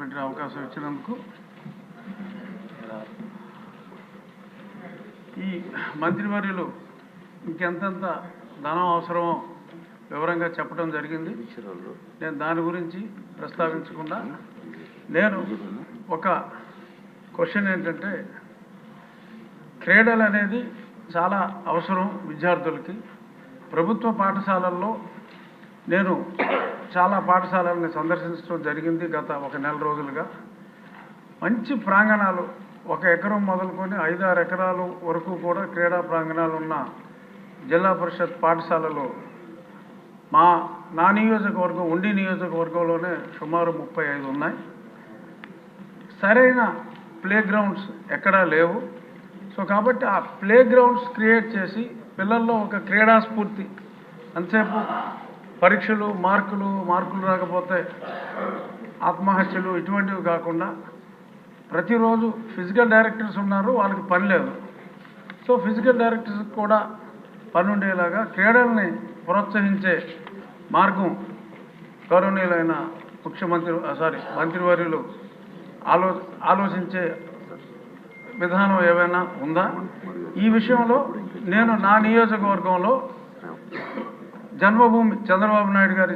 మాట్లాడేటువంటి అవకాశం ఇచ్చినందుకు ఈ మంత్రివర్యులు ఇంకెంతంత ధనం అవసరమో వివరంగా చెప్పడం జరిగింది. నేను దాని గురించి ప్రస్తావించకుండా నేను ఒక క్వశ్చన్ ఏంటంటే, క్రీడలు అనేది చాలా అవసరం విద్యార్థులకి. ప్రభుత్వ పాఠశాలల్లో నేను చాలా పాఠశాలల్ని సందర్శించడం జరిగింది గత ఒక నెల రోజులుగా. మంచి ప్రాంగణాలు, 1 ఎకరం మొదలుకొని 5-6 ఎకరాలు వరకు కూడా క్రీడా ప్రాంగణాలు ఉన్న జిల్లా పరిషత్ పాఠశాలలో నా నియోజకవర్గం ఉండి నియోజకవర్గంలోనే సుమారు 35 ఉన్నాయి. సరైన ప్లే గ్రౌండ్స్ ఎక్కడా లేవు. సో కాబట్టి ఆ ప్లే గ్రౌండ్స్ క్రియేట్ చేసి పిల్లల్లో ఒక క్రీడా స్ఫూర్తి, అంతసేపు పరీక్షలు మార్కులు రాకపోతే ఆత్మహత్యలు ఇటువంటివి కాకుండా ప్రతిరోజు ఫిజికల్ డైరెక్టర్స్ ఉన్నారు, వాళ్ళకి పని లేదు. సో ఫిజికల్ డైరెక్టర్స్ కూడా పని ఉండేలాగా క్రీడల్ని ప్రోత్సహించే మార్గం గౌరవనీయులైన మంత్రివర్యులు ఆలోచించే విధానం ఏమైనా ఉందా? ఈ విషయంలో నేను నా నియోజకవర్గంలో జన్మభూమి చంద్రబాబు నాయుడు గారి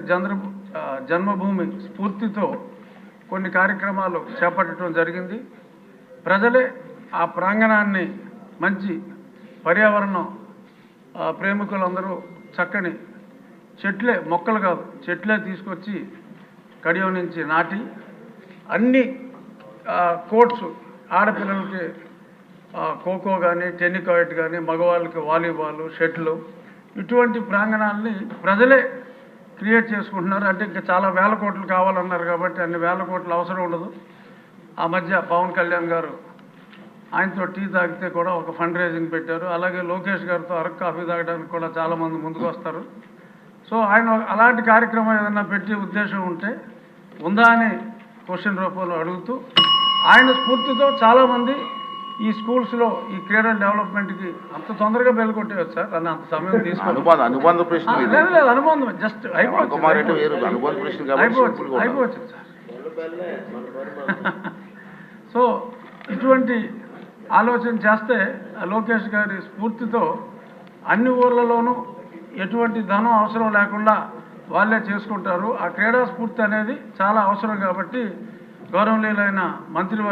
జన్మభూమి స్ఫూర్తితో కొన్ని కార్యక్రమాలు చేపట్టడం జరిగింది. ప్రజలే ఆ ప్రాంగణాన్ని మంచి పర్యావరణం ప్రేమికులందరూ చక్కని మొక్కలు కాదు చెట్లే తీసుకొచ్చి కడియం నుంచి నాటి అన్ని కోర్ట్స్, ఆడపిల్లలకి ఖోఖో కానీ టెన్నికాయిట్ కానీ, మగవాళ్ళకి వాలీబాల్, షటిల్, ఇటువంటి ప్రాంగణాలని ప్రజలే క్రియేట్ చేసుకుంటున్నారు. అంటే ఇంకా చాలా వేల కోట్లు కావాలన్నారు కాబట్టి అన్ని వేల కోట్లు అవసరం ఉండదు. ఆ మధ్య పవన్ కళ్యాణ్ గారు ఆయనతో టీ తాగితే కూడా ఒక ఫండ్ రైజింగ్ పెట్టారు. అలాగే లోకేష్ గారితో అరకు కాఫీ తాగడానికి కూడా చాలామంది ముందుకు వస్తారు. సో ఆయన అలాంటి కార్యక్రమం ఏదైనా పెట్టే ఉద్దేశం ఉందా అని క్వశ్చన్ రూపంలో అడుగుతూ, ఆయన స్ఫూర్తితో చాలామంది ఈ స్కూల్స్లో ఈ క్రీడల డెవలప్మెంట్కి అంత తొందరగా బెల్ కొట్టేయచ్చు సార్ అని అంత సమయం తీసుకోవాలి. లేదు, అనుబంధం జస్ట్ అయిపోవచ్చు సార్. సో ఇటువంటి ఆలోచన చేస్తే లోకేష్ గారి స్ఫూర్తితో అన్ని ఊర్లలోనూ ఎటువంటి ధనం అవసరం లేకుండా వాళ్ళే చేసుకుంటారు. ఆ క్రీడా స్ఫూర్తి అనేది చాలా అవసరం కాబట్టి గౌరవనీయులైన మంత్రివర్గ